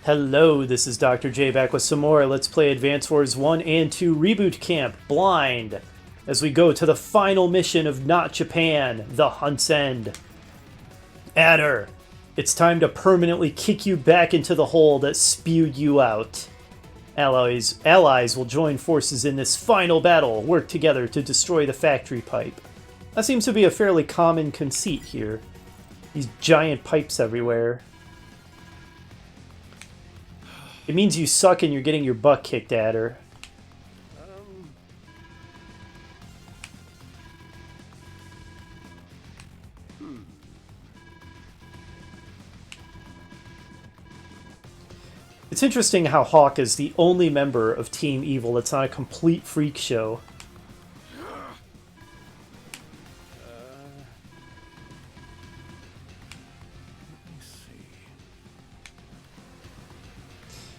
Hello, this is Dr. J back with some more Let's Play Advance Wars 1 and 2 Reboot Camp Blind as we go to the final mission of Not Japan, the Hunt's End. Adder, it's time to permanently kick you back into the hole that spewed you out. Allies will join forces in this final battle, work together to destroy the factory pipe. That seems to be a fairly common conceit here. These giant pipes everywhere. It means you suck and you're getting your butt kicked at her. It's interesting how Hawk is the only member of Team Evil that's not a complete freak show.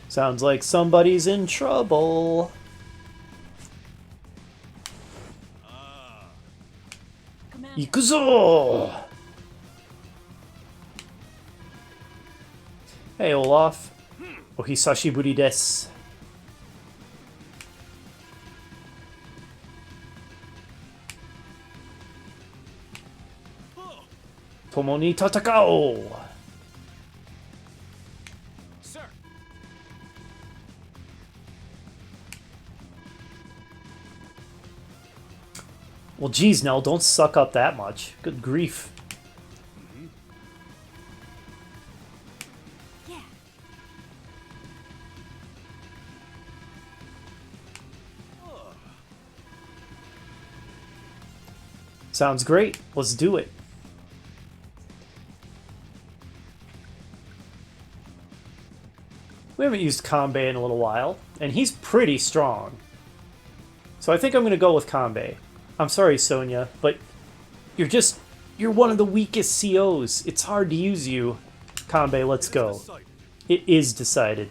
Sounds like somebody's in trouble. Ikuzo! Hey, Olaf. Ohisashiburi desu. Tomo ni tatakao! Well, geez, Nell, don't suck up that much. Good grief. Yeah. Sounds great. Let's do it. We haven't used Kanbei in a little while, and he's pretty strong. So I think I'm going to go with Kanbei. I'm sorry, Sonya, but you're one of the weakest COs. It's hard to use you. Kanbei, let's go. It is decided.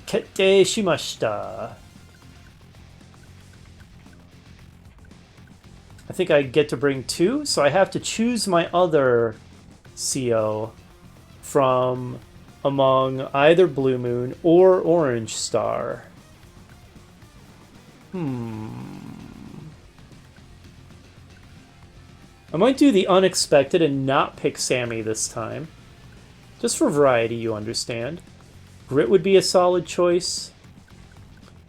Kette shimashita. I think I get to bring two, so I have to choose my other CO from among either Blue Moon or Orange Star. I might do the unexpected and not pick Sammy this time. Just for variety, you understand. Grit would be a solid choice.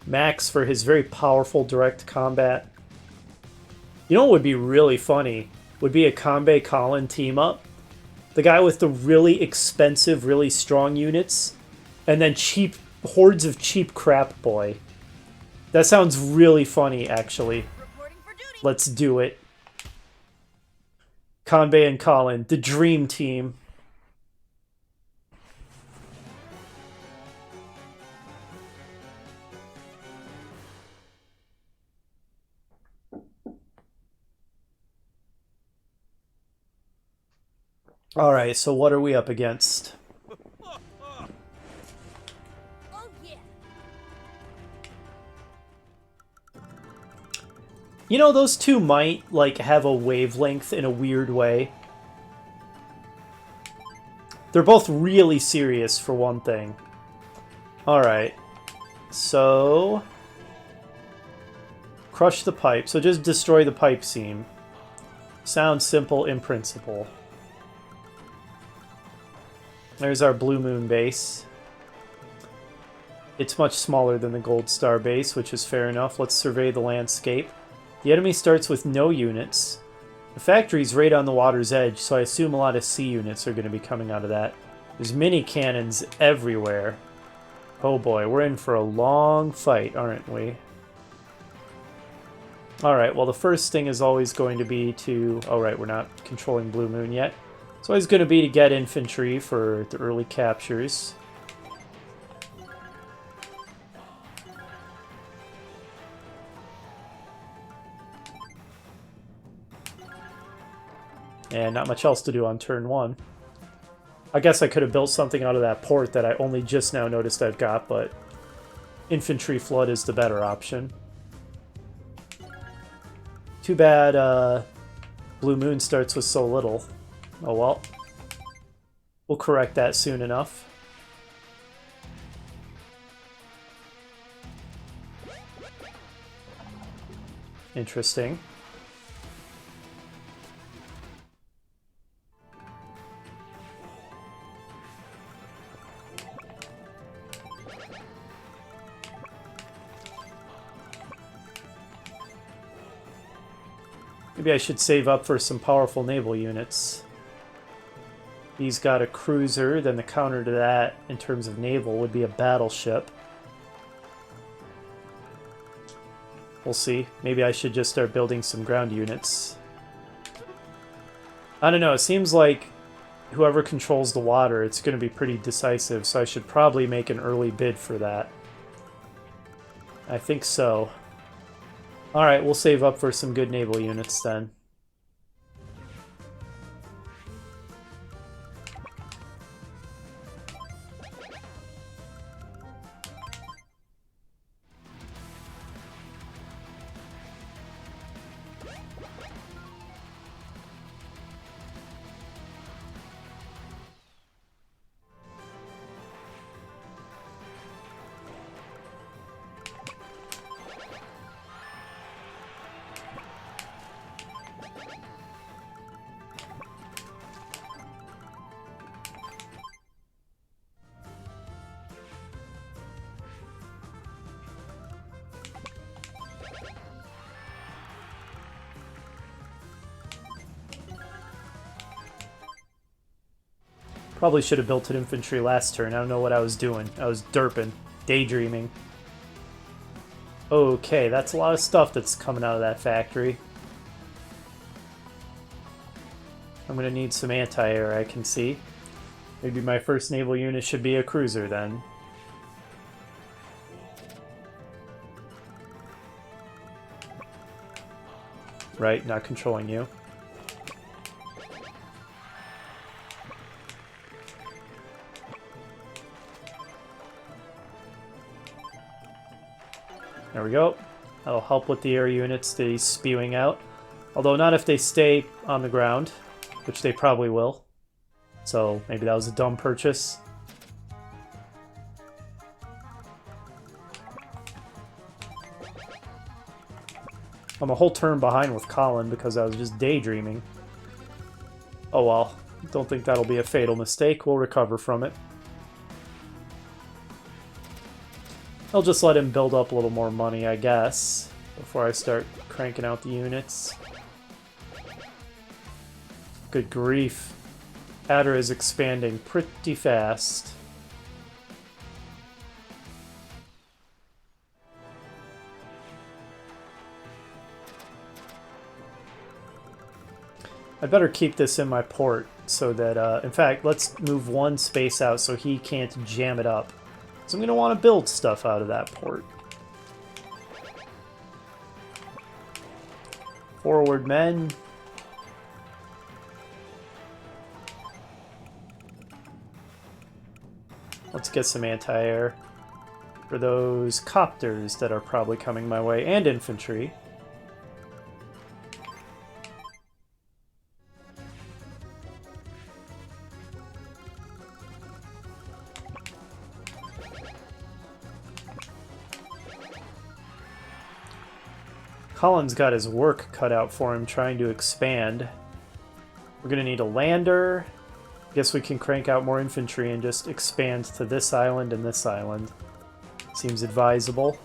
Max for his very powerful direct combat. You know what would be really funny? Would be a Kanbei Colin team-up. The guy with the really expensive, really strong units. And then cheap hordes of cheap crap boy. That sounds really funny, actually. Let's do it. Kanbei and Colin, the dream team. Alright, so what are we up against? Oh yeah. You know, those two might, like, have a wavelength in a weird way. They're both really serious, for one thing. Alright. So... crush the pipe. So just destroy the pipe seam. Sounds simple in principle. There's our Blue Moon base. It's much smaller than the Gold Star base, which is fair enough. Let's survey the landscape. The enemy starts with no units. The factory's right on the water's edge, so I assume a lot of sea units are going to be coming out of that. There's mini cannons everywhere. Oh boy, we're in for a long fight, aren't we? Alright, well the first thing is always going to be to... oh right, we're not controlling Blue Moon yet. It's always going to be to get infantry for the early captures. And not much else to do on turn one. I guess I could have built something out of that port that I only just now noticed I've got, but infantry flood is the better option. Too bad Blue Moon starts with so little. Oh well. We'll correct that soon enough. Interesting. Maybe I should save up for some powerful naval units. He's got a cruiser, then the counter to that in terms of naval would be a battleship. We'll see. Maybe I should just start building some ground units. I don't know, it seems like whoever controls the water, it's going to be pretty decisive, so I should probably make an early bid for that. I think so. Alright, we'll save up for some good naval units then. Probably should have built an infantry last turn. I don't know what I was doing. I was derping, daydreaming. Okay, that's a lot of stuff that's coming out of that factory. I'm going to need some anti-air, I can see. Maybe my first naval unit should be a cruiser then. Right, not controlling you. There we go. That'll help with the air units that he's spewing out. Although not if they stay on the ground, which they probably will. So maybe that was a dumb purchase. I'm a whole turn behind with Colin because I was just daydreaming. Oh well, don't think that'll be a fatal mistake. We'll recover from it. I'll just let him build up a little more money, I guess, before I start cranking out the units. Good grief. Adder is expanding pretty fast. I better keep this in my port so that, in fact, let's move one space out so he can't jam it up. So I'm going to want to build stuff out of that port. Forward men. Let's get some anti-air for those copters that are probably coming my way, and infantry. Colin's got his work cut out for him trying to expand. We're going to need a lander. Guess we can crank out more infantry and just expand to this island and this island. Seems advisable.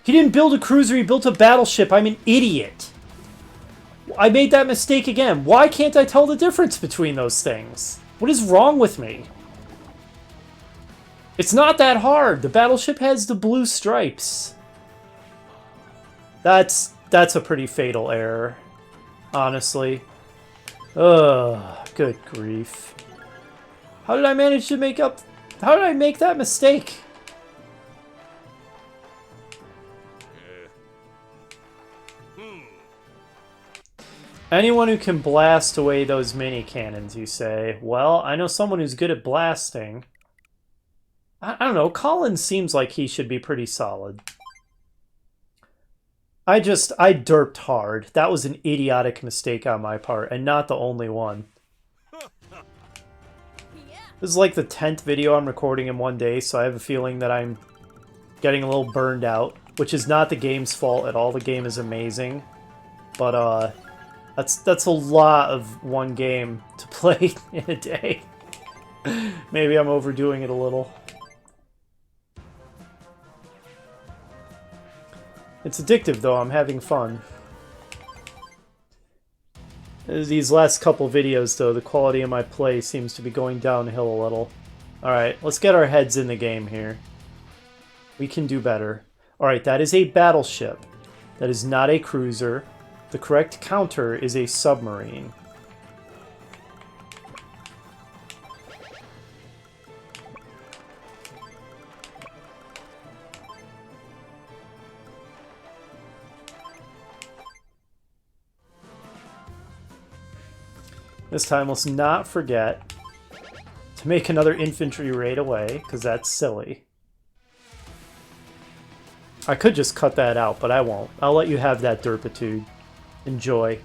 He didn't build a cruiser, he built a battleship. I'm an idiot. I made that mistake again. Why can't I tell the difference between those things? What is wrong with me? It's not that hard. The battleship has the blue stripes. That's a pretty fatal error, honestly. Ugh, good grief. How did I manage to make up... How did I make that mistake? Anyone who can blast away those mini cannons, you say. Well, I know someone who's good at blasting. I don't know. Colin seems like he should be pretty solid. I derped hard. That was an idiotic mistake on my part, and not the only one. This is like the 10th video I'm recording in one day, so I have a feeling that I'm getting a little burned out, which is not the game's fault at all. The game is amazing. But, that's a lot of one game to play in a day. Maybe I'm overdoing it a little. It's addictive, though. I'm having fun. These last couple videos, though, the quality of my play seems to be going downhill a little. Alright, let's get our heads in the game here. We can do better. Alright, that is a battleship. That is not a cruiser. The correct counter is a submarine. This time, let's not forget to make another infantry raid away, because that's silly. I could just cut that out, but I won't. I'll let you have that derpitude. Enjoy.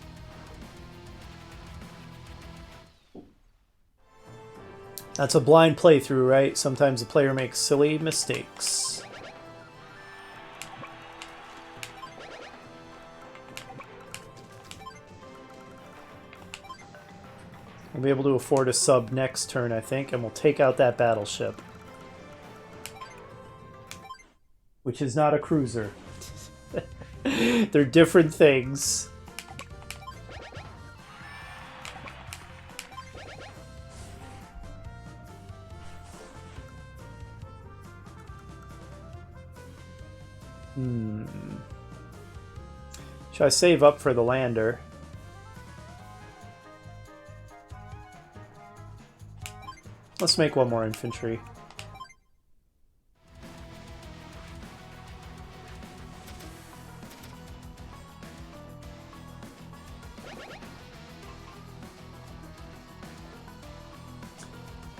That's a blind playthrough, right? Sometimes the player makes silly mistakes. We'll be able to afford a sub next turn, I think, and we'll take out that battleship. Which is not a cruiser. They're different things. Should I save up for the lander? Let's make one more infantry.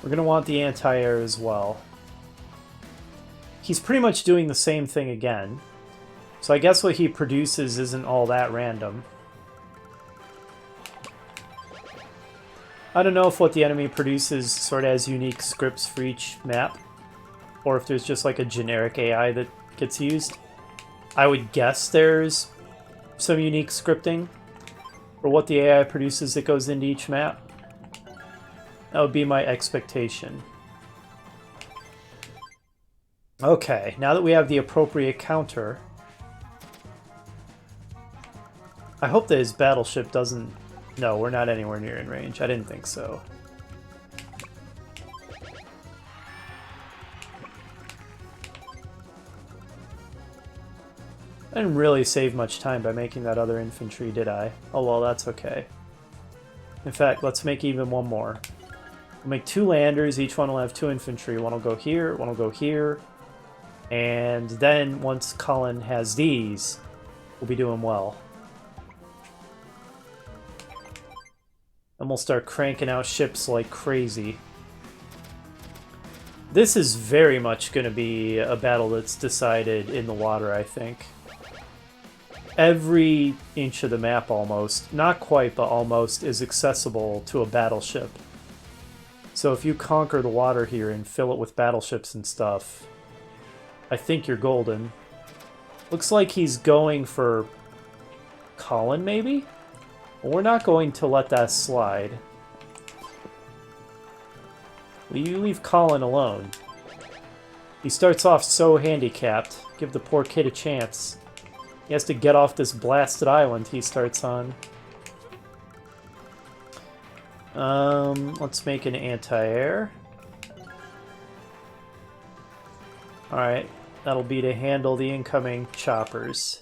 We're going to want the anti-air as well. He's pretty much doing the same thing again. So I guess what he produces isn't all that random. I don't know if what the enemy produces sort of has unique scripts for each map, or if there's just like a generic AI that gets used. I would guess there's some unique scripting for what the AI produces that goes into each map. That would be my expectation. Okay, now that we have the appropriate counter, I hope that his battleship doesn't... No, we're not anywhere near in range. I didn't think so. I didn't really save much time by making that other infantry, did I? Oh well, that's okay. In fact, let's make even one more. We'll make 2 landers, each one will have 2 infantry. One will go here, one will go here. And then, once Colin has these, we'll be doing well. And we'll start cranking out ships like crazy. This is very much going to be a battle that's decided in the water, I think. Every inch of the map almost, not quite, but almost, is accessible to a battleship. So if you conquer the water here and fill it with battleships and stuff, I think you're golden. Looks like he's going for Colin, maybe? Well, we're not going to let that slide. Will you leave Colin alone? He starts off so handicapped. Give the poor kid a chance. He has to get off this blasted island he starts on. Let's make an anti-air. Alright, that'll be to handle the incoming choppers.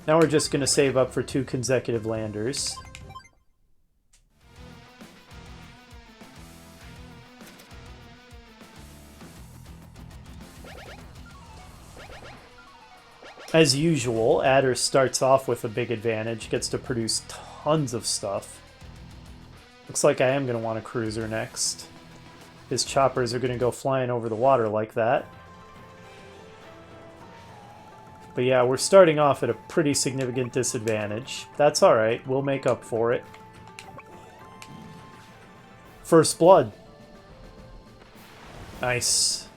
Now we're just going to save up for 2 consecutive landers. As usual, Adder starts off with a big advantage, gets to produce tons of stuff. Looks like I am going to want a cruiser next. His choppers are going to go flying over the water like that. But yeah, we're starting off at a pretty significant disadvantage. That's alright, we'll make up for it. First blood. Nice.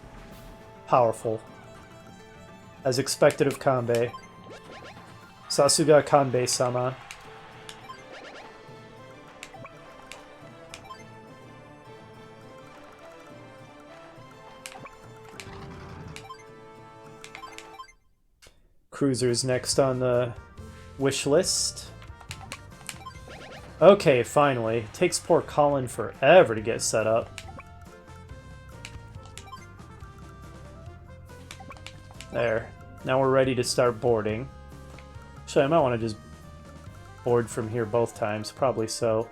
Powerful. As expected of Kanbei. Sasuga Kanbei-sama. Cruisers next on the wish list. Okay, finally. It takes poor Colin forever to get set up. There. Now we're ready to start boarding. Actually, I might want to just board from here both times. Probably so.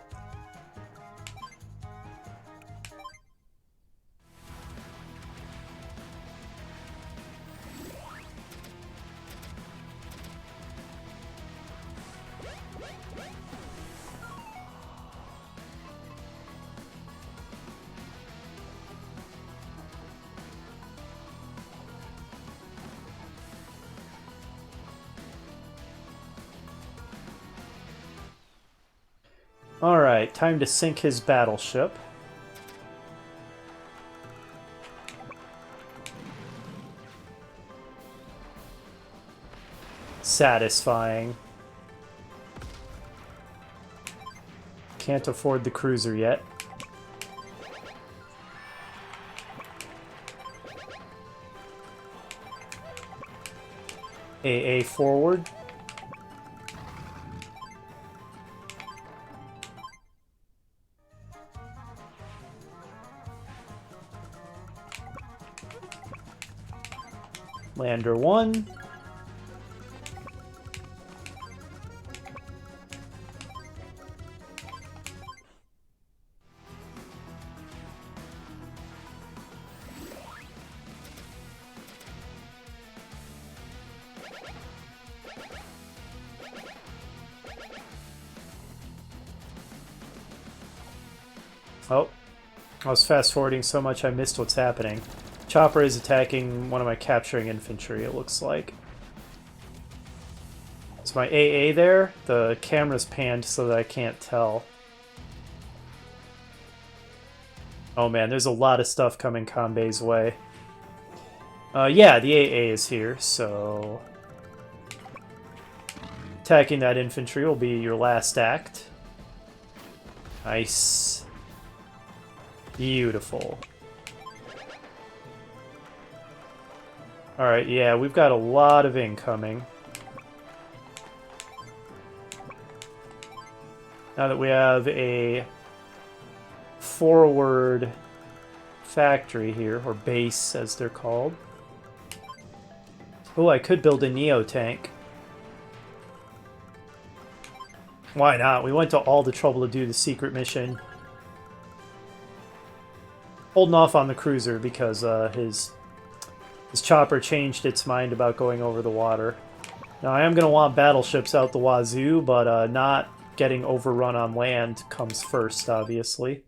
Alright, time to sink his battleship. Satisfying. Can't afford the cruiser yet. AA forward. Lander 1. Oh, I was fast forwarding so much I missed what's happening. Chopper is attacking one of my capturing infantry, it looks like. Is my AA there? The camera's panned so that I can't tell. Oh man, there's a lot of stuff coming Kanbei's way. Yeah, the AA is here, so... Attacking that infantry will be your last act. Nice. Beautiful. Alright, yeah, we've got a lot of incoming. Now that we have a forward factory here, or base as they're called. Oh, I could build a Neo tank. Why not? We went to all the trouble to do the secret mission. Holding off on the cruiser because his chopper changed its mind about going over the water. Now, I am going to want battleships out the wazoo, but not getting overrun on land comes first, obviously.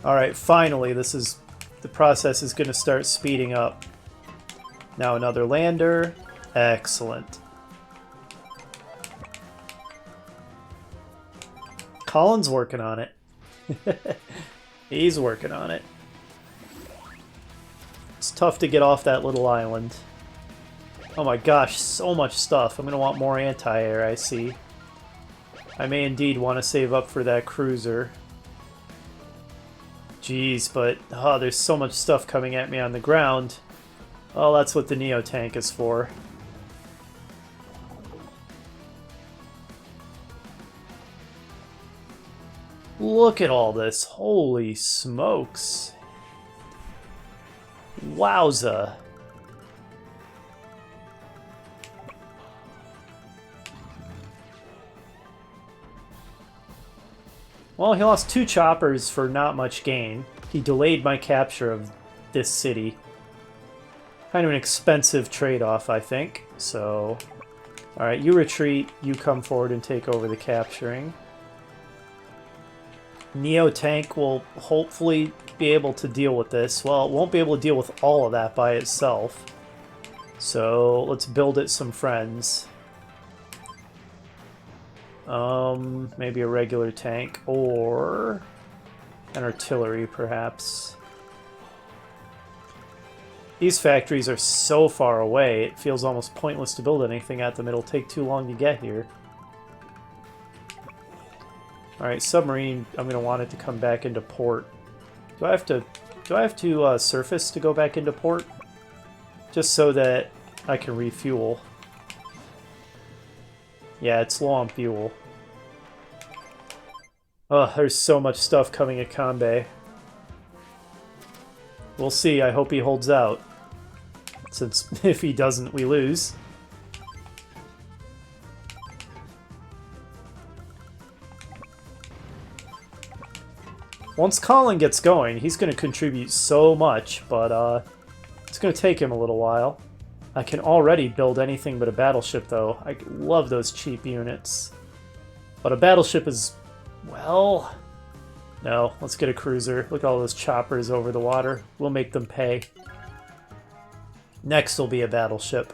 Alright, finally, the process is going to start speeding up. Now another lander. Excellent. Colin's working on it. He's working on it. It's tough to get off that little island. Oh my gosh, so much stuff. I'm going to want more anti-air, I see. I may indeed want to save up for that cruiser. Jeez, but there's so much stuff coming at me on the ground. Well, that's what the Neo tank is for. Look at all this. Holy smokes. Wowza. Well, he lost 2 choppers for not much gain. He delayed my capture of this city. Kind of an expensive trade-off, I think. So, alright, you retreat, you come forward and take over the capturing. Neo Tank will hopefully be able to deal with this. Well, it won't be able to deal with all of that by itself. So, let's build it some friends. Maybe a regular tank, or an artillery, perhaps. These factories are so far away, it feels almost pointless to build anything at them. It'll take too long to get here. Alright, submarine, I'm going to want it to come back into port. Do I have to surface to go back into port? Just so that I can refuel. Yeah, it's low on fuel. Oh, there's so much stuff coming at Kanbei. We'll see, I hope he holds out. Since if he doesn't, we lose. Once Colin gets going, he's going to contribute so much, but it's going to take him a little while. I can already build anything but a battleship, though. I love those cheap units. But a battleship is, well... No, let's get a cruiser. Look at all those choppers over the water. We'll make them pay. Next will be a battleship.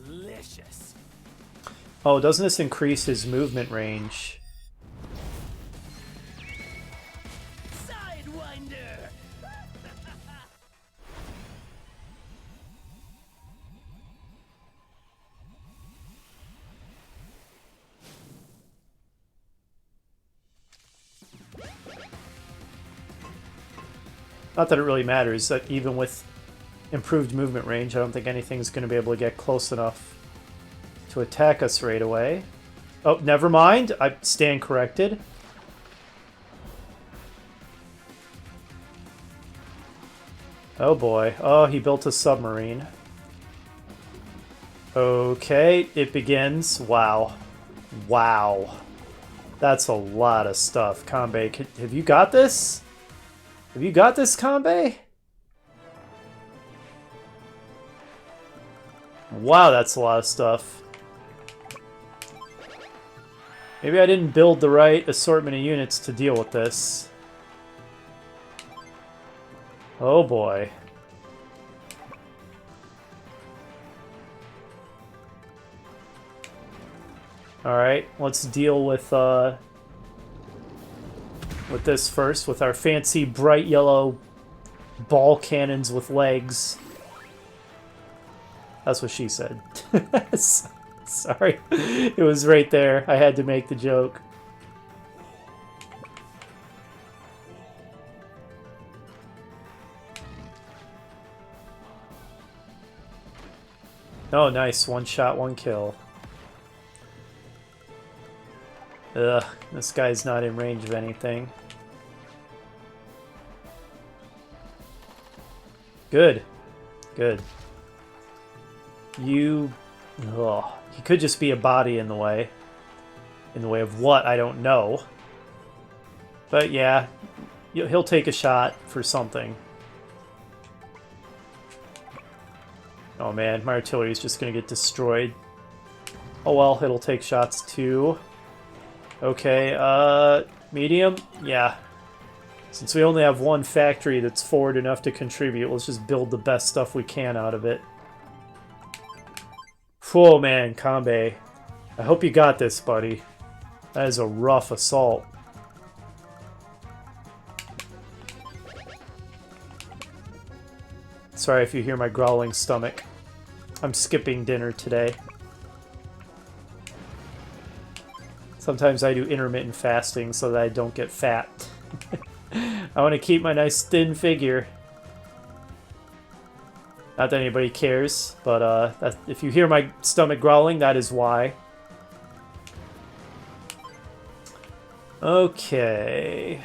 Delicious. Oh, doesn't this increase his movement range? Sidewinder. Not that it really matters, that even with improved movement range, I don't think anything's going to be able to get close enough to attack us right away. Oh, never mind. I stand corrected. Oh boy. Oh, he built a submarine. Okay, it begins. Wow. Wow. That's a lot of stuff. Kanbei, have you got this? Have you got this, Kanbei? Wow, that's a lot of stuff. Maybe I didn't build the right assortment of units to deal with this. Oh boy. Alright, let's deal with this first, with our fancy bright yellow ball cannons with legs. That's what she said. Sorry. It was right there. I had to make the joke. Oh, nice. One shot, one kill. Ugh, this guy's not in range of anything. Good. Good. You... Ugh. He could just be a body in the way. In the way of what, I don't know. But yeah, he'll take a shot for something. Oh man, my artillery is just going to get destroyed. Oh well, it'll take shots too. Okay, medium? Yeah. Since we only have one factory that's forward enough to contribute, let's just build the best stuff we can out of it. Whoa, man, Kanbei. I hope you got this, buddy. That is a rough assault. Sorry if you hear my growling stomach. I'm skipping dinner today. Sometimes I do intermittent fasting so that I don't get fat. I want to keep my nice thin figure. Not that anybody cares, but if you hear my stomach growling, that is why. Okay.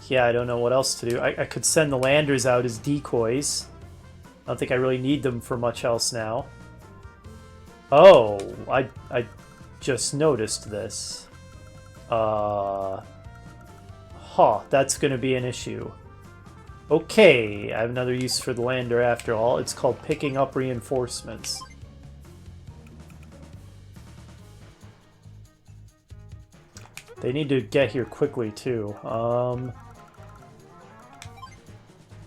Yeah, I don't know what else to do. I could send the landers out as decoys. I don't think I really need them for much else now. Oh, I just noticed this. That's gonna be an issue. Okay, I have another use for the lander after all. It's called picking up reinforcements. They need to get here quickly, too.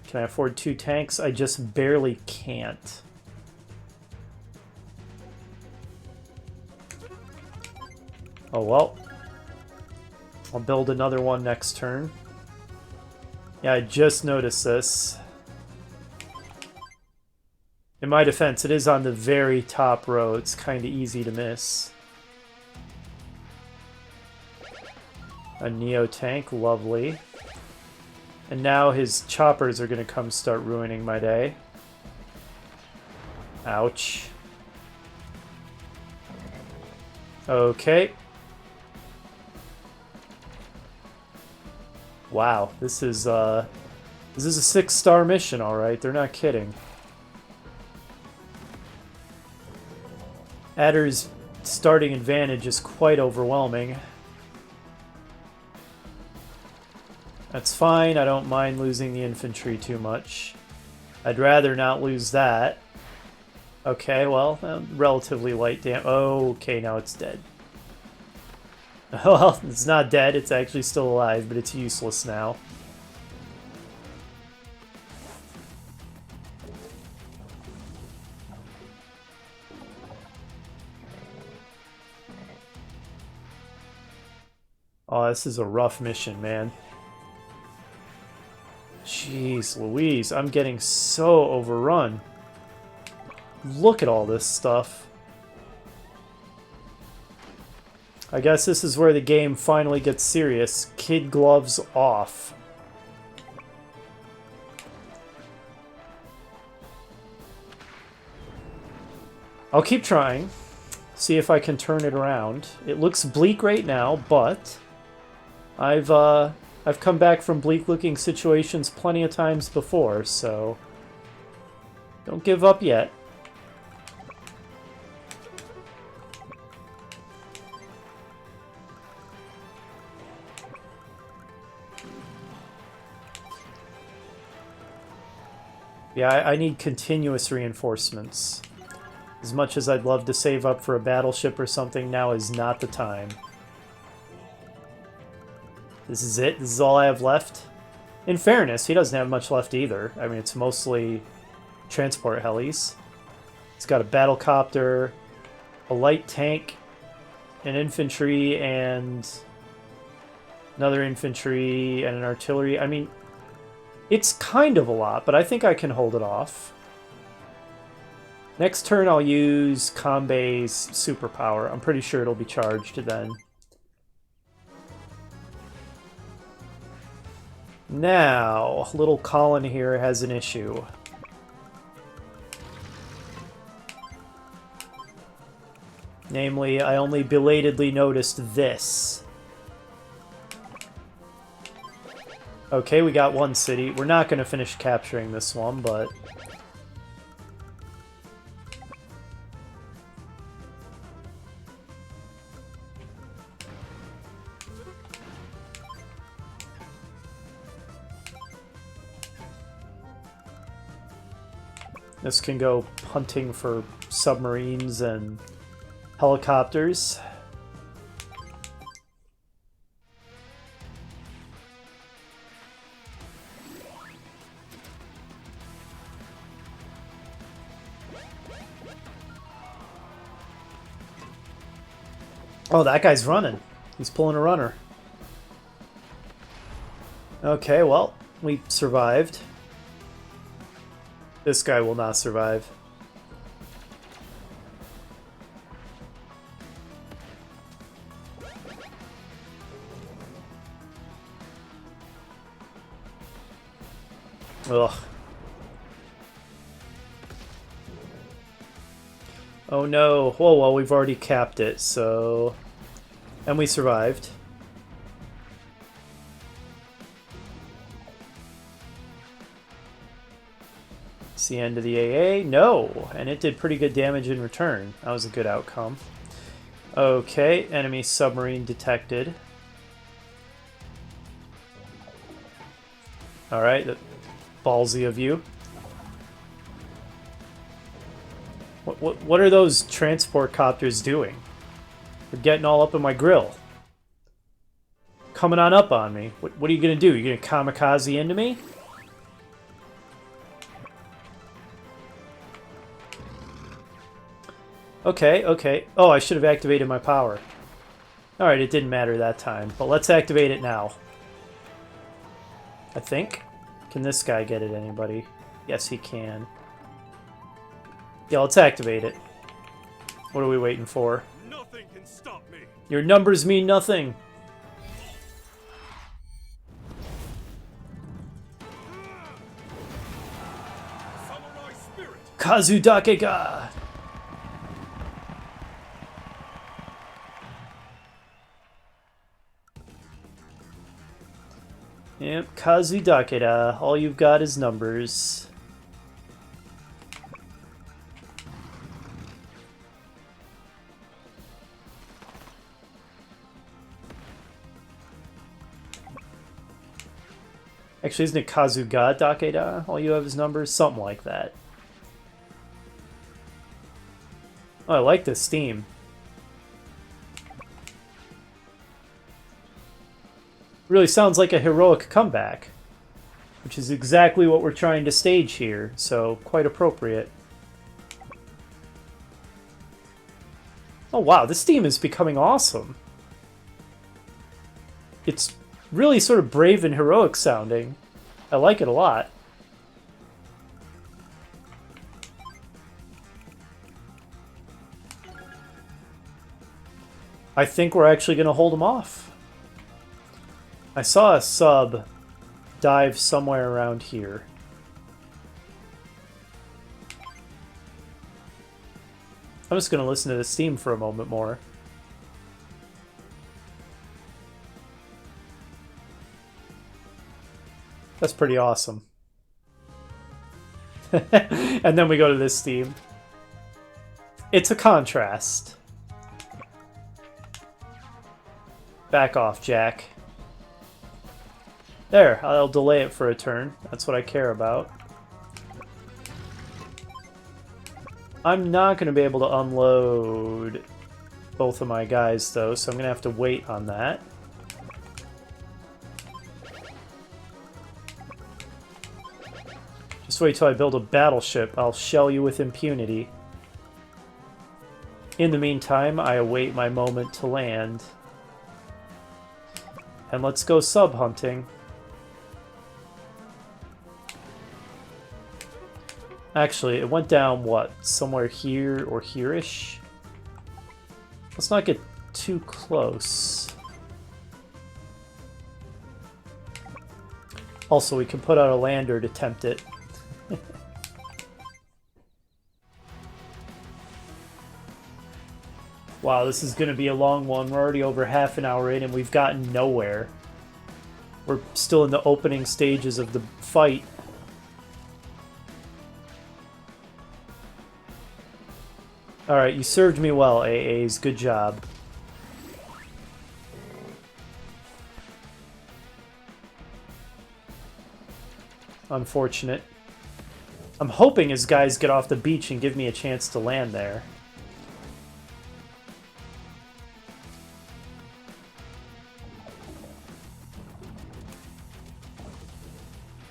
Can I afford 2 tanks? I just barely can't. Oh well. I'll build another one next turn. Yeah, I just noticed this. In my defense, it is on the very top row. It's kind of easy to miss. A Neo tank, lovely. And now his choppers are going to come start ruining my day. Ouch. Okay. Wow, this is a 6-star mission, all right. They're not kidding. Adder's starting advantage is quite overwhelming. That's fine. I don't mind losing the infantry too much. I'd rather not lose that. Okay, well, relatively light damage. Oh, okay, now it's dead. Well, it's not dead. It's actually still alive, but it's useless now. Oh, this is a rough mission, man. Jeez Louise, I'm getting so overrun. Look at all this stuff. I guess this is where the game finally gets serious. Kid gloves off. I'll keep trying. See if I can turn it around. It looks bleak right now, but I've come back from bleak-looking situations plenty of times before, so don't give up yet. Yeah, I need continuous reinforcements. As much as I'd love to save up for a battleship or something, now is not the time. This is it? This is all I have left? In fairness, he doesn't have much left either. I mean, it's mostly transport helis. He's got a battlecopter, a light tank, an infantry, and another infantry, and an artillery. I mean, it's kind of a lot, but I think I can hold it off. Next turn, I'll use Kanbei's superpower. I'm pretty sure it'll be charged then. Now, little Colin here has an issue. Namely, I only belatedly noticed this. Okay, we got one city. We're not going to finish capturing this one, but... this can go hunting for submarines and helicopters. Oh, that guy's running. He's pulling a runner. Okay, well, we survived. This guy will not survive. Ugh. Oh no. Whoa, well, we've already capped it, so... and we survived. It's the end of the AA. No! And it did pretty good damage in return. That was a good outcome. Okay, enemy submarine detected. Alright, ballsy of you. What are those transport copters doing? They're getting all up in my grill. Coming on up on me. What are you going to do? You're going to kamikaze into me? Okay, okay. Oh, I should have activated my power. Alright, it didn't matter that time. But let's activate it now. I think. Can this guy get it, anybody? Yes, he can. Yeah, let's activate it. What are we waiting for? Nothing can stop me. Your numbers mean nothing. Samurai spirit. Kazudake ga! Yep, Kazudake da. All you've got is numbers. Actually, isn't it Kazuga Dakeda? All you have is numbers? Something like that. Oh, I like this theme. Really sounds like a heroic comeback, which is exactly what we're trying to stage here, so quite appropriate. Oh wow, this theme is becoming awesome. It's really sort of brave and heroic sounding. I like it a lot. I think we're actually going to hold them off. I saw a sub dive somewhere around here. I'm just going to listen to this theme for a moment more. That's pretty awesome. And then we go to this theme. It's a contrast. Back off, Jack. There, I'll delay it for a turn. That's what I care about. I'm not going to be able to unload both of my guys, though, so I'm going to have to wait on that. Just wait till I build a battleship. I'll shell you with impunity. In the meantime, I await my moment to land. And let's go sub-hunting. Actually, it went down, what, somewhere here or here-ish? Let's not get too close. Also, we can put out a lander to tempt it. Wow, this is going to be a long one. We're already over half an hour in and we've gotten nowhere. We're still in the opening stages of the fight. Alright, you served me well, AAs. Good job. Unfortunate. I'm hoping his guys get off the beach and give me a chance to land there.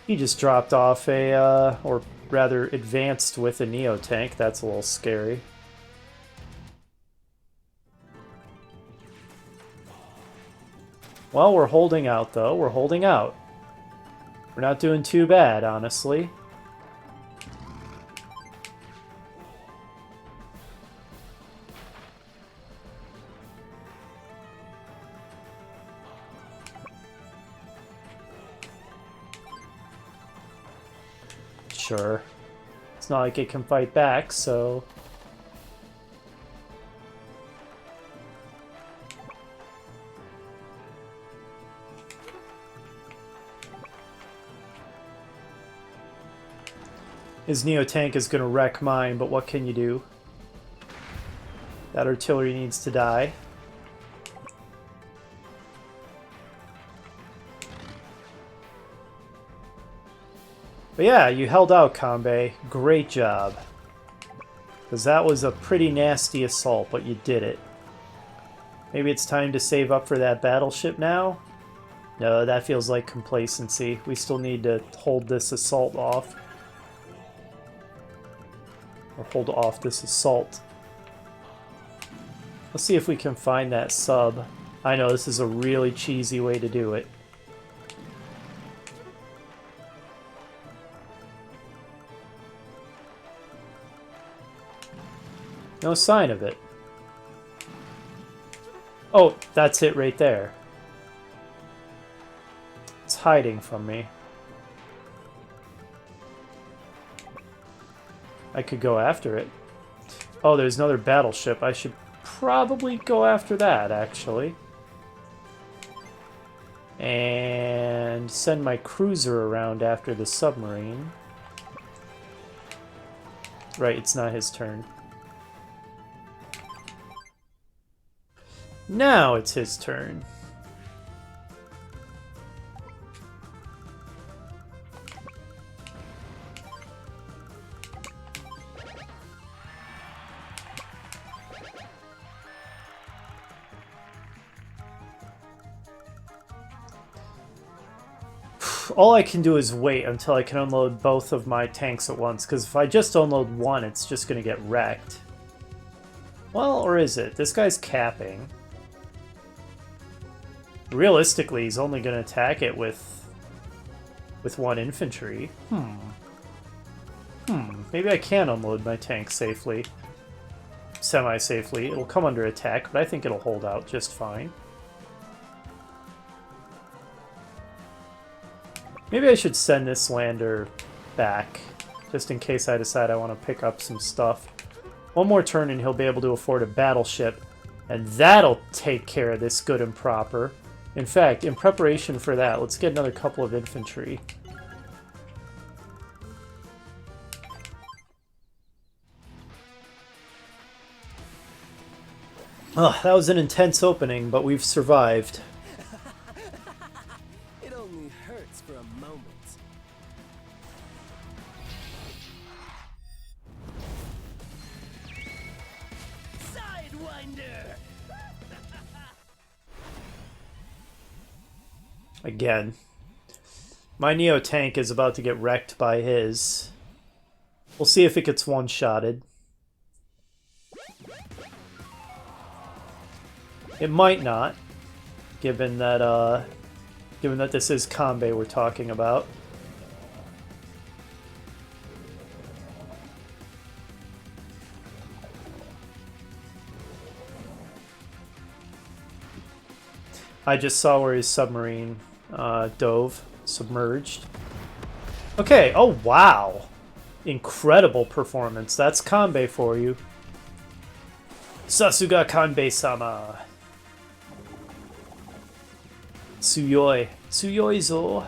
He just dropped off a, or rather advanced with a Neo tank. That's a little scary. Well, we're holding out, though. We're holding out. We're not doing too bad, honestly. Sure. It's not like it can fight back, so... His Neo tank is going to wreck mine, but what can you do? That artillery needs to die. But yeah, you held out, Kanbei. Great job. Because that was a pretty nasty assault, but you did it. Maybe it's time to save up for that battleship now? No, that feels like complacency. We still need to hold this assault off. Or hold off this assault. Let's see if we can find that sub. I know, this is a really cheesy way to do it. No sign of it. Oh, that's it right there. It's hiding from me. I could go after it. Oh, there's another battleship. I should probably go after that, actually. And send my cruiser around after the submarine. Right, it's not his turn. Now it's his turn. All I can do is wait until I can unload both of my tanks at once, because if I just unload one, it's just going to get wrecked. Well, or is it? This guy's capping. Realistically, he's only going to attack it with one infantry. Maybe I can unload my tank safely. Semi-safely. It'll come under attack, but I think it'll hold out just fine. Maybe I should send this lander back, just in case I decide I want to pick up some stuff. One more turn and he'll be able to afford a battleship, and that'll take care of this good and proper. In fact, in preparation for that, let's get another couple of infantry. Oh, that was an intense opening, but we've survived. It only hurts for a moment. Sidewinder! Again. My Neo tank is about to get wrecked by his. We'll see if it gets one-shotted. It might not, given that this is Kanbei we're talking about. I just saw where his submarine dove, submerged. Okay, oh wow! Incredible performance. That's Kanbei for you. Sasuga Kanbei-sama. Tsuyoi. Tsuyoi zo.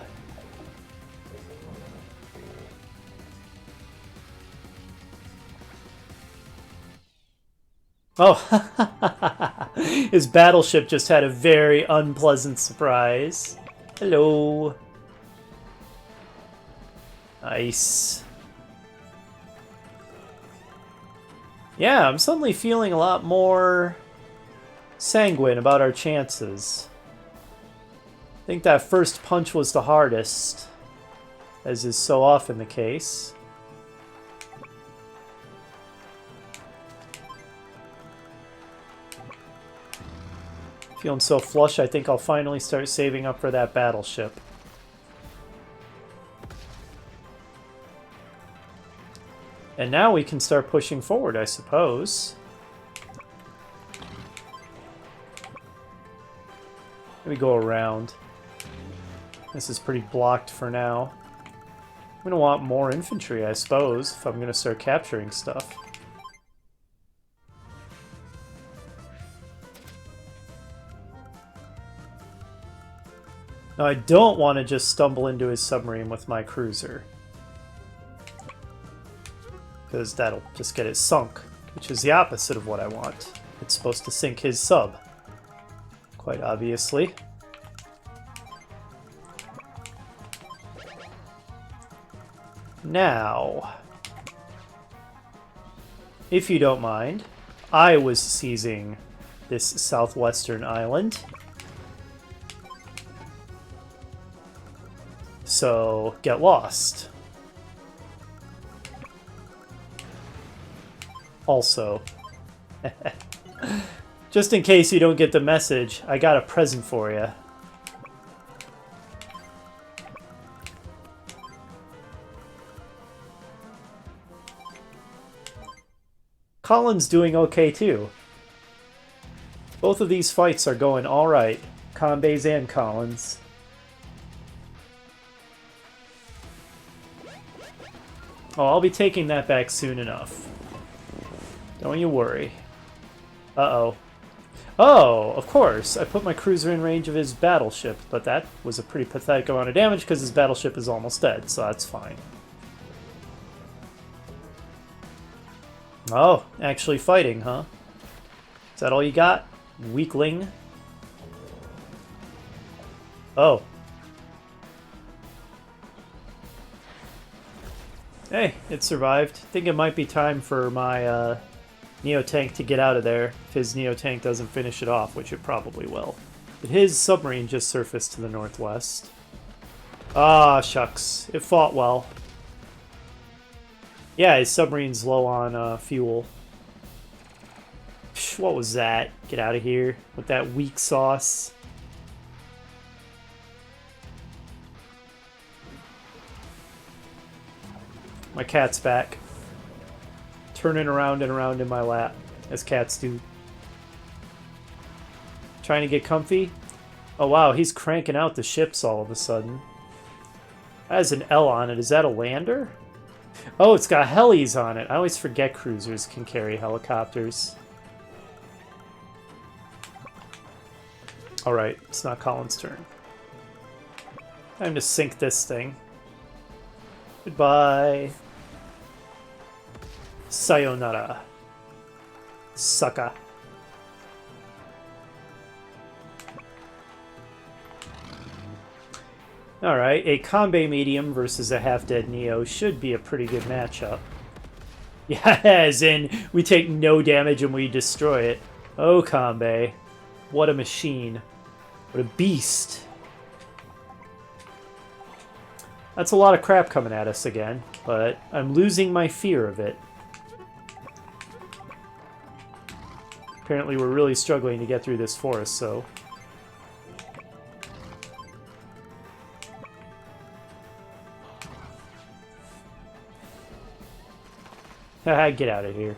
Oh, his battleship just had a very unpleasant surprise. Hello. Nice. Yeah, I'm suddenly feeling a lot more sanguine about our chances. I think that first punch was the hardest, as is so often the case. Feeling so flush, I think I'll finally start saving up for that battleship. And now we can start pushing forward, I suppose. Let me go around. This is pretty blocked for now. I'm going to want more infantry, I suppose, if I'm going to start capturing stuff. Now, I don't want to just stumble into his submarine with my cruiser. because that'll just get it sunk, which is the opposite of what I want. It's supposed to sink his sub, quite obviously. Now, if you don't mind, I was seizing this southwestern island. So, get lost. Also, just in case you don't get the message, I got a present for you. Colin's doing okay too. Both of these fights are going alright. Kanbe's and Colin's. Oh, I'll be taking that back soon enough. Don't you worry. Uh-oh. Oh, of course. I put my cruiser in range of his battleship, but that was a pretty pathetic amount of damage because his battleship is almost dead, so that's fine. Oh, actually fighting, huh? Is that all you got? Weakling? Oh. Hey, it survived. I think it might be time for my Neo-Tank to get out of there if his Neo-Tank doesn't finish it off, which it probably will. But his submarine just surfaced to the northwest. Ah, shucks. It fought well. Yeah, his submarine's low on fuel. Psh, what was that? Get out of here with that weak sauce. My cat's back. Turning around and around in my lap, as cats do. Trying to get comfy? Oh wow, he's cranking out the ships all of a sudden. That has an L on it. Is that a lander? Oh, it's got helis on it. I always forget cruisers can carry helicopters. Alright, it's not Colin's turn. Time to sink this thing. Goodbye. Sayonara. Sucker. Alright, a Kanbe medium versus a half-dead Neo should be a pretty good matchup. Yeah, as in, we take no damage and we destroy it. Oh, Kanbe. What a machine. What a beast. That's a lot of crap coming at us again, but I'm losing my fear of it. Apparently we're really struggling to get through this forest, so... Haha, get out of here.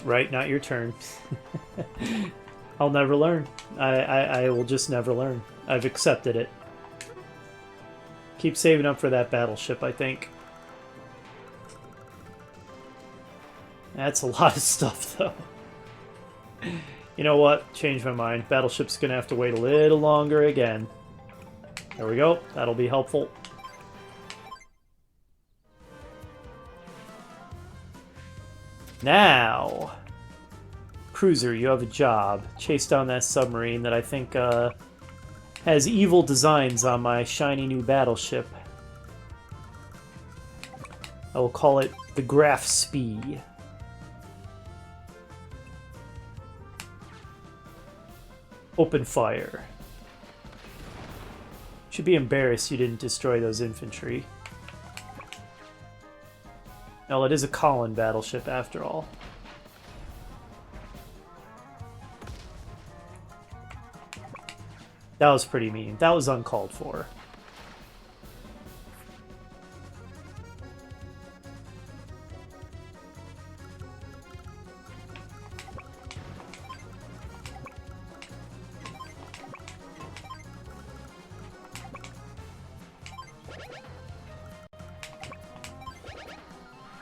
Right, not your turn. I'll never learn. I will just never learn. I've accepted it. Keep saving up for that battleship, I think. That's a lot of stuff, though. You know what? Change my mind. Battleship's gonna have to wait a little longer again. There we go. That'll be helpful. Now, cruiser, you have a job. Chase down that submarine that I think has evil designs on my shiny new battleship. I will call it the Graf Spee. Open fire. Should be embarrassed you didn't destroy those infantry. Well, it is a Colin battleship after all. That was pretty mean. That was uncalled for.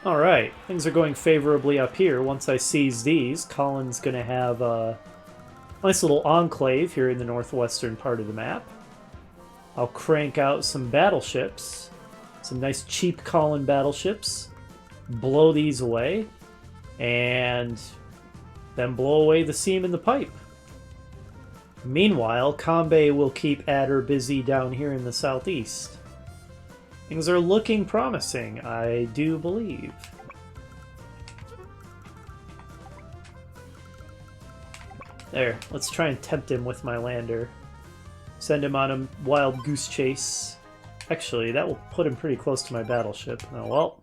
Alright, things are going favorably up here. Once I seize these, Colin's going to have a nice little enclave here in the northwestern part of the map. I'll crank out some battleships. Some nice cheap Colin battleships. Blow these away. And then blow away the seam in the pipe. Meanwhile, Kanbei will keep Adder busy down here in the southeast. Things are looking promising, I do believe. There, let's try and tempt him with my lander. Send him on a wild goose chase. Actually, that will put him pretty close to my battleship. Oh well.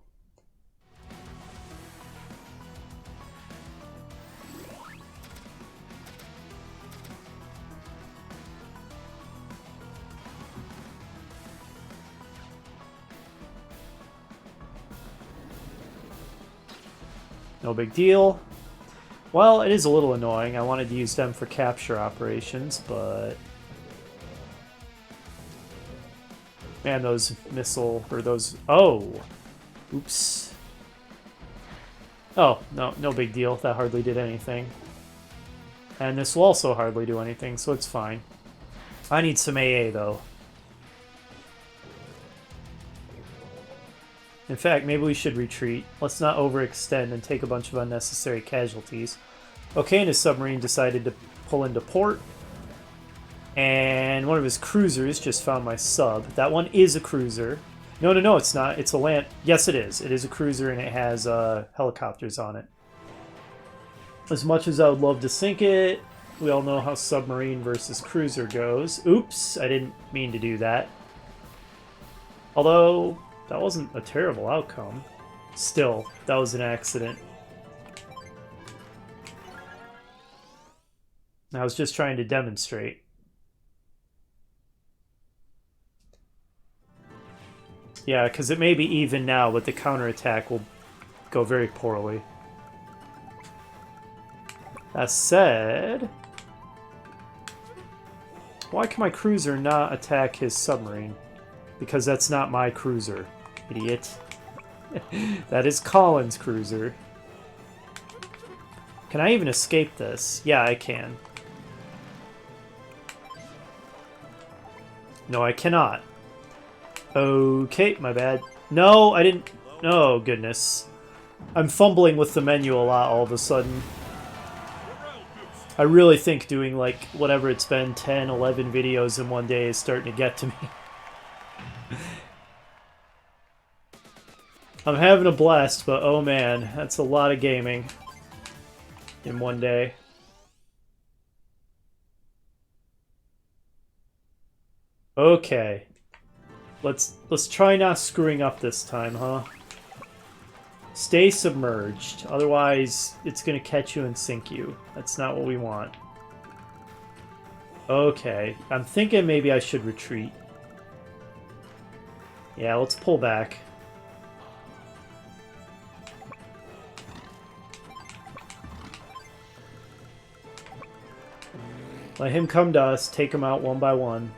No big deal. Well, it is a little annoying. I wanted to use them for capture operations, but... Man, those missile... or those... Oh! Oops. Oh, no big deal. That hardly did anything. And this will also hardly do anything, so it's fine. I need some AA, though. In fact, maybe we should retreat. Let's not overextend and take a bunch of unnecessary casualties. Okay, and his submarine decided to pull into port. And one of his cruisers just found my sub. That one is a cruiser. No, it's not. It's a land... Yes, it is. It is a cruiser, and it has helicopters on it. As much as I would love to sink it, we all know how submarine versus cruiser goes. Oops, I didn't mean to do that. Although... that wasn't a terrible outcome. Still, that was an accident. I was just trying to demonstrate. Yeah, because it may be even now, but the counterattack will go very poorly. That said... why can my cruiser not attack his submarine? Because that's not my cruiser. Idiot. That is Colin's cruiser. Can I even escape this? Yeah, I can. No, I cannot. Okay, my bad. No, I didn't... oh, goodness. I'm fumbling with the menu a lot all of a sudden. I really think doing, like, whatever it's been, 10, 11 videos in one day is starting to get to me. I'm having a blast, but oh man, that's a lot of gaming in one day. Okay. Let's try not screwing up this time, huh? Stay submerged, otherwise it's gonna catch you and sink you. That's not what we want. Okay, I'm thinking maybe I should retreat. Yeah, let's pull back. Let him come to us, take him out one by one.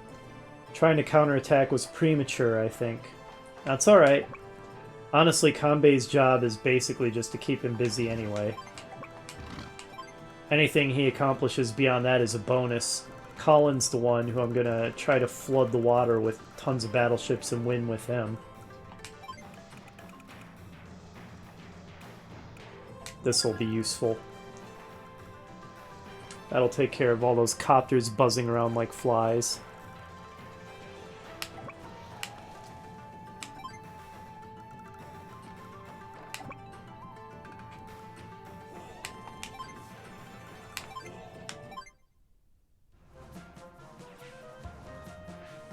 Trying to counterattack was premature, I think. That's alright. Honestly, Kanbei's job is basically just to keep him busy anyway. Anything he accomplishes beyond that is a bonus. Colin's the one who I'm gonna try to flood the water with tons of battleships and win with him. This will be useful. That'll take care of all those copters buzzing around like flies.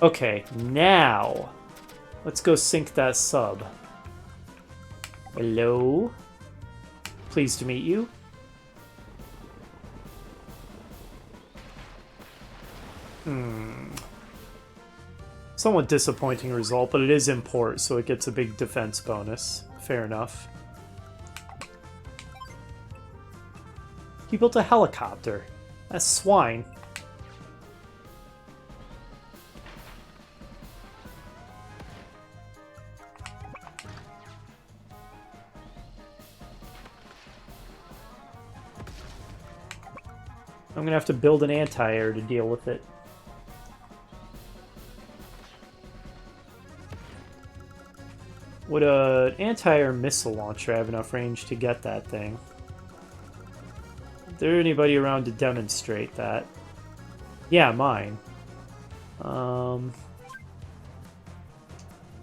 Okay, now let's go sink that sub. Hello? Pleased to meet you. Somewhat disappointing result, but it is in port, so it gets a big defense bonus. Fair enough. He built a helicopter. That's swine. I'm gonna have to build an anti-air to deal with it. Would an anti-air missile launcher have enough range to get that thing? Is there anybody around to demonstrate that? Yeah, mine.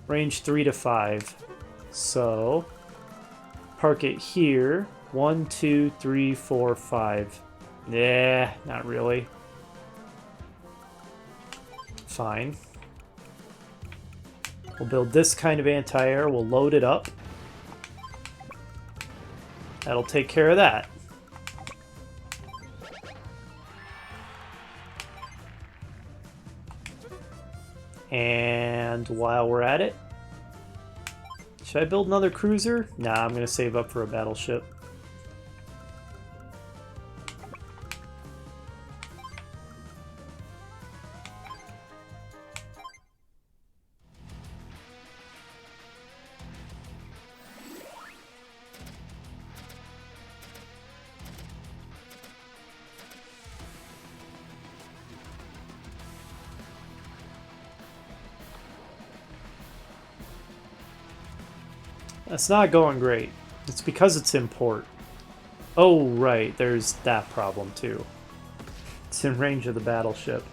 Range 3 to 5. So, park it here. 1, 2, 3, 4, 5. Nah, not really. Fine. We'll build this kind of anti-air. We'll load it up. That'll take care of that. And while we're at it, should I build another cruiser? Nah, I'm going to save up for a battleship. That's not going great. It's because it's in port. Oh, right, there's that problem too. It's in range of the battleship.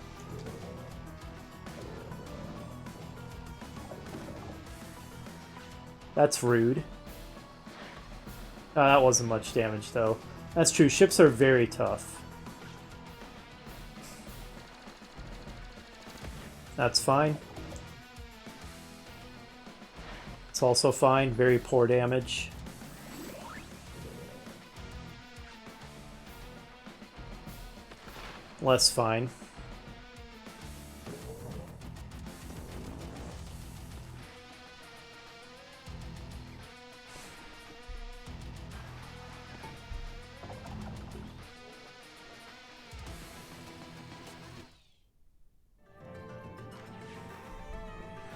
That's rude. That wasn't much damage, though. That's true, ships are very tough. That's fine. It's also fine, very poor damage. Less fine.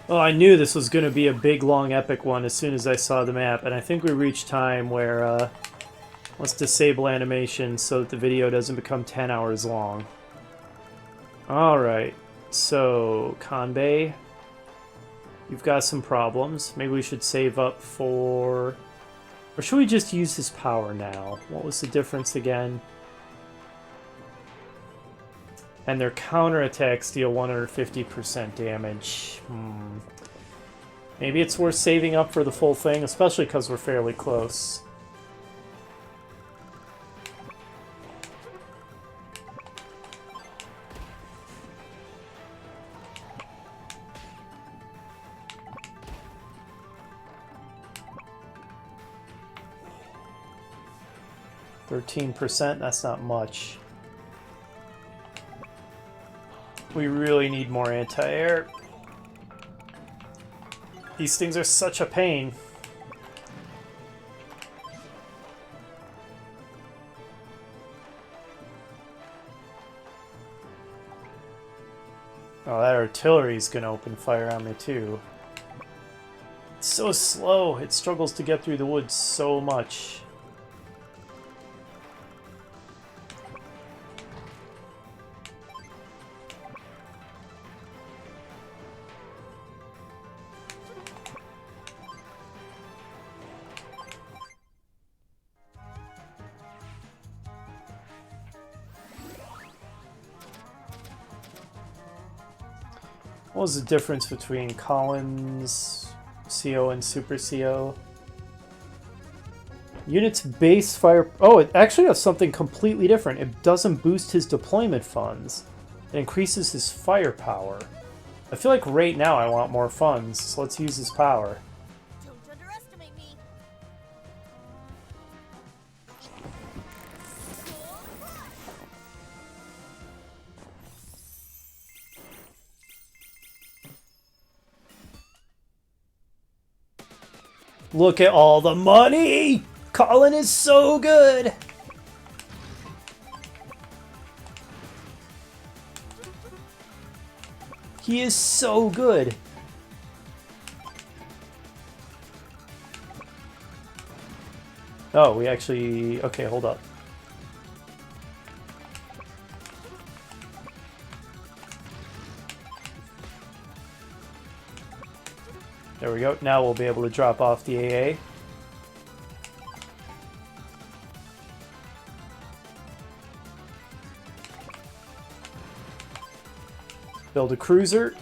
Oh, I knew this was going to be a big, long, epic one as soon as I saw the map, and I think we reached time where, let's disable animation so that the video doesn't become 10 hours long. Alright, so, Kanbei, you've got some problems. Maybe we should save up for... Or should we just use his power now? What was the difference again? And their counterattacks deal 150% damage. Maybe it's worth saving up for the full thing, especially because we're fairly close. %, that's not much. We really need more anti-air. These things are such a pain. Oh, that artillery's gonna open fire on me too. It's so slow. It struggles to get through the woods so much. What was the difference between Collins CO and Super CO? Unit's base fire... Oh, it actually has something completely different. It doesn't boost his deployment funds. It increases his firepower. I feel like right now I want more funds, so let's use his power. Don't underestimate me. Look at all the money! Colin is so good! He is so good! Oh, we actually... Okay, hold up. There we go. Now we'll be able to drop off the AA. Build a cruiser.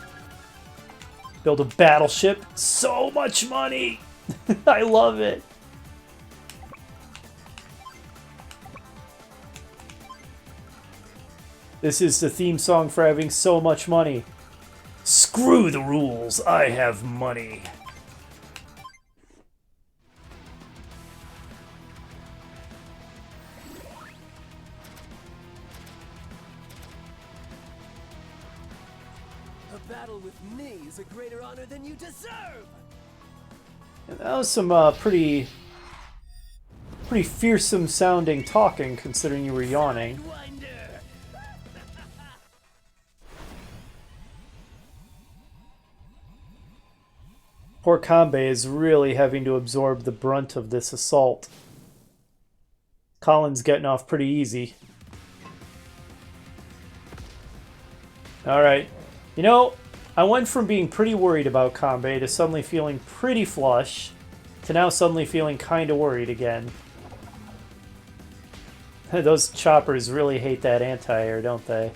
Build a battleship. So much money! I love it. This is the theme song for having so much money. Screw the rules, I have money. A battle with me is a greater honor than you deserve! And that was some pretty fearsome sounding talking, considering you were yawning. Winder! Poor Kanbei is really having to absorb the brunt of this assault. Colin's getting off pretty easy. Alright. You know, I went from being pretty worried about Kanbei to suddenly feeling pretty flush, to now suddenly feeling kinda worried again. Those choppers really hate that anti-air, don't they?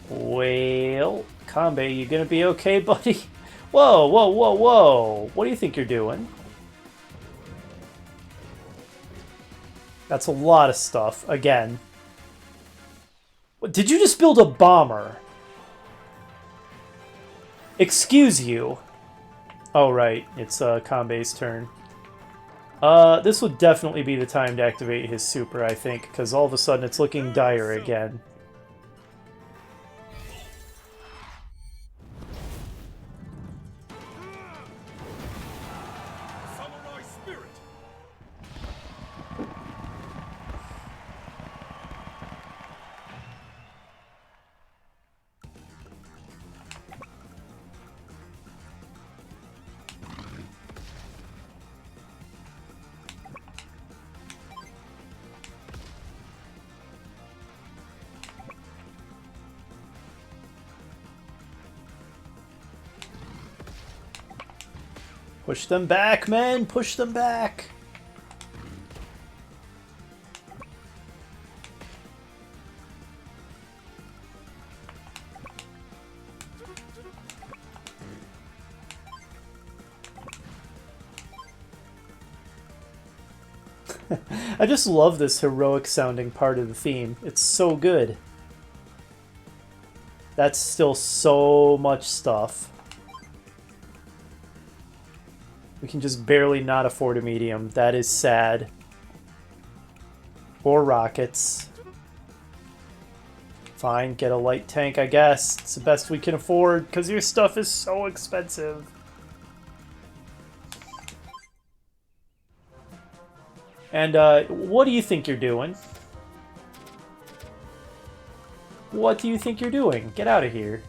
Well, Kanbei, you gonna be okay, buddy? Whoa, whoa, whoa, whoa! What do you think you're doing? That's a lot of stuff, again. What, did you just build a bomber? Excuse you. Oh, right, it's Kanbei's turn. This would definitely be the time to activate his super, I think, because all of a sudden it's looking dire again. Samurai spirit. Push them back, men! Push them back! I just love this heroic sounding part of the theme. It's so good. That's still so much stuff. We can just barely not afford a medium. That is sad. Or rockets. Fine, get a light tank, I guess. It's the best we can afford, because your stuff is so expensive. And, what do you think you're doing? What do you think you're doing? Get out of here.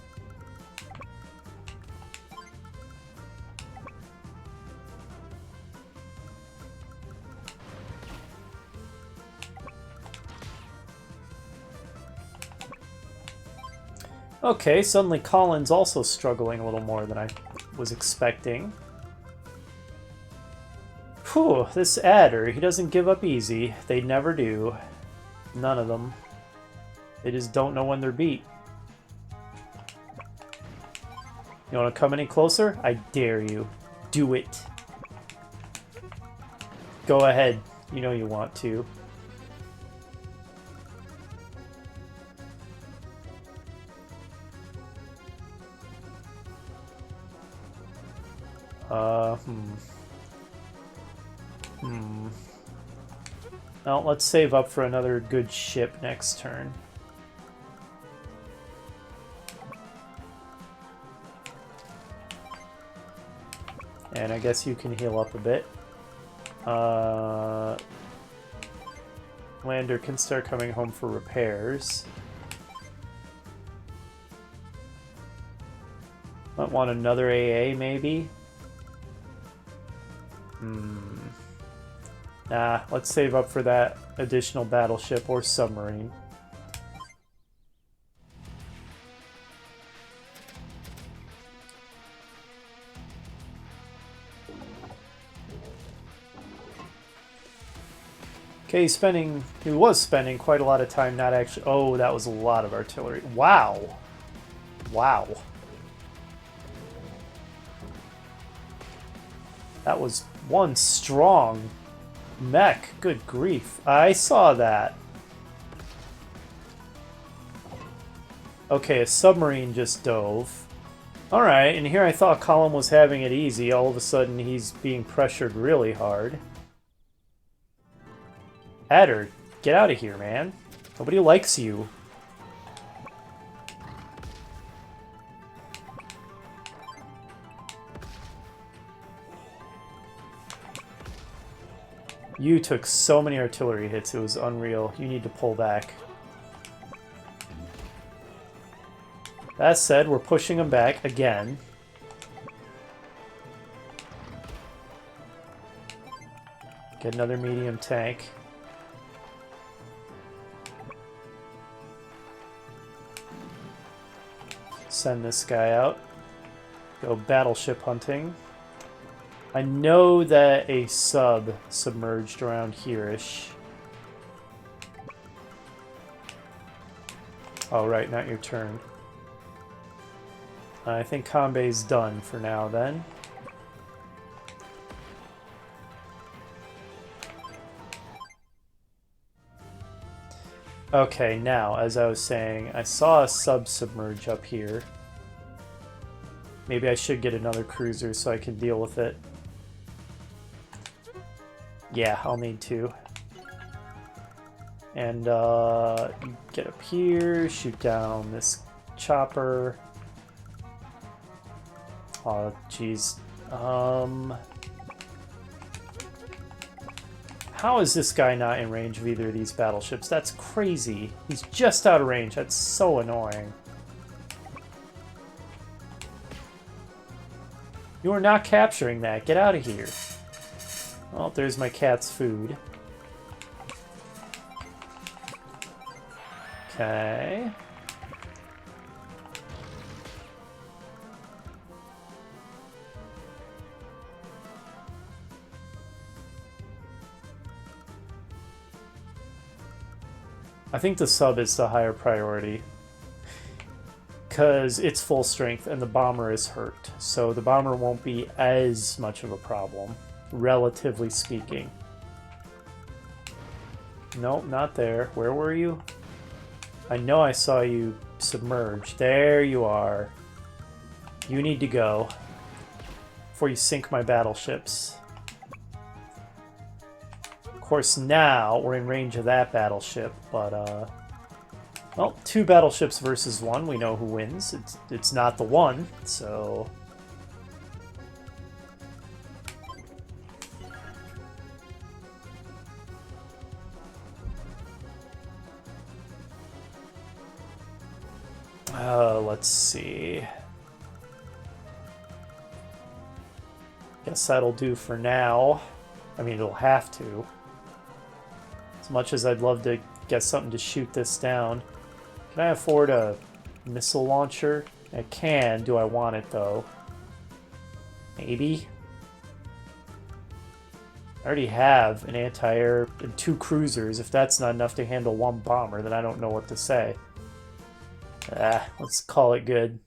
Okay, suddenly Colin's also struggling a little more than I was expecting. Whew, this adder, he doesn't give up easy. They never do. None of them. They just don't know when they're beat. You want to come any closer? I dare you. Do it. Go ahead. You know you want to. Well, let's save up for another good ship next turn. And I guess you can heal up a bit. Lander can start coming home for repairs. Might want another AA, maybe? Nah, let's save up for that additional battleship or submarine. Okay, he was spending quite a lot of time not actually... Oh, that was a lot of artillery. Wow. Wow. That was one strong mech. Good grief. I saw that. Okay, a submarine just dove. Alright, and here I thought Column was having it easy. All of a sudden, he's being pressured really hard. Adder, get out of here, man. Nobody likes you. You took so many artillery hits, it was unreal. You need to pull back. That said, we're pushing them back again. Get another medium tank. Send this guy out. Go battleship hunting. I know that a sub submerged around here-ish. Oh, right, not your turn. I think Kanbei's done for now, then. Okay, now, as I was saying, I saw a sub-submerge up here. Maybe I should get another cruiser so I can deal with it. Yeah, I'll need to. And, get up here, shoot down this chopper. Oh, jeez. How is this guy not in range of either of these battleships? That's crazy. He's just out of range. That's so annoying. You are not capturing that. Get out of here. Well, there's my cat's food. Okay. I think the sub is the higher priority because it's full strength and the bomber is hurt, so the bomber won't be as much of a problem, relatively speaking. Nope, not there. Where were you? I know I saw you submerge. There you are. You need to go before you sink my battleships. Of course, now we're in range of that battleship, but well, 2 battleships versus 1. We know who wins. It's not the 1, so let's see. Guess that'll do for now. I mean, it'll have to. As much as I'd love to get something to shoot this down. Can I afford a missile launcher? I can. Do I want it, though? Maybe. I already have an anti-air and 2 cruisers. If that's not enough to handle 1 bomber, then I don't know what to say. Let's call it good.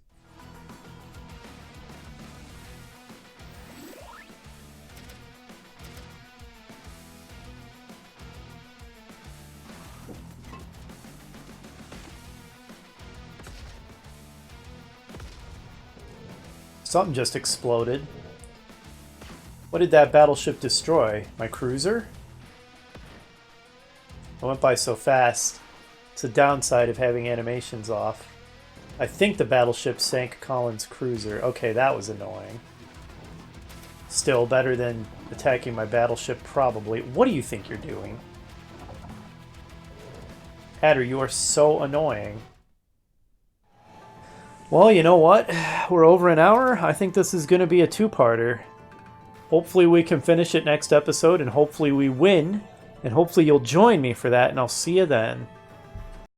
Something just exploded. What did that battleship destroy? My cruiser? I went by so fast. It's a downside of having animations off. I think the battleship sank Colin's cruiser. Okay, that was annoying. Still better than attacking my battleship, probably. What do you think you're doing? Adder, you are so annoying. Well, you know what? We're over an hour. I think this is going to be a 2-parter. Hopefully we can finish it next episode, and hopefully we win. And hopefully you'll join me for that, and I'll see you then.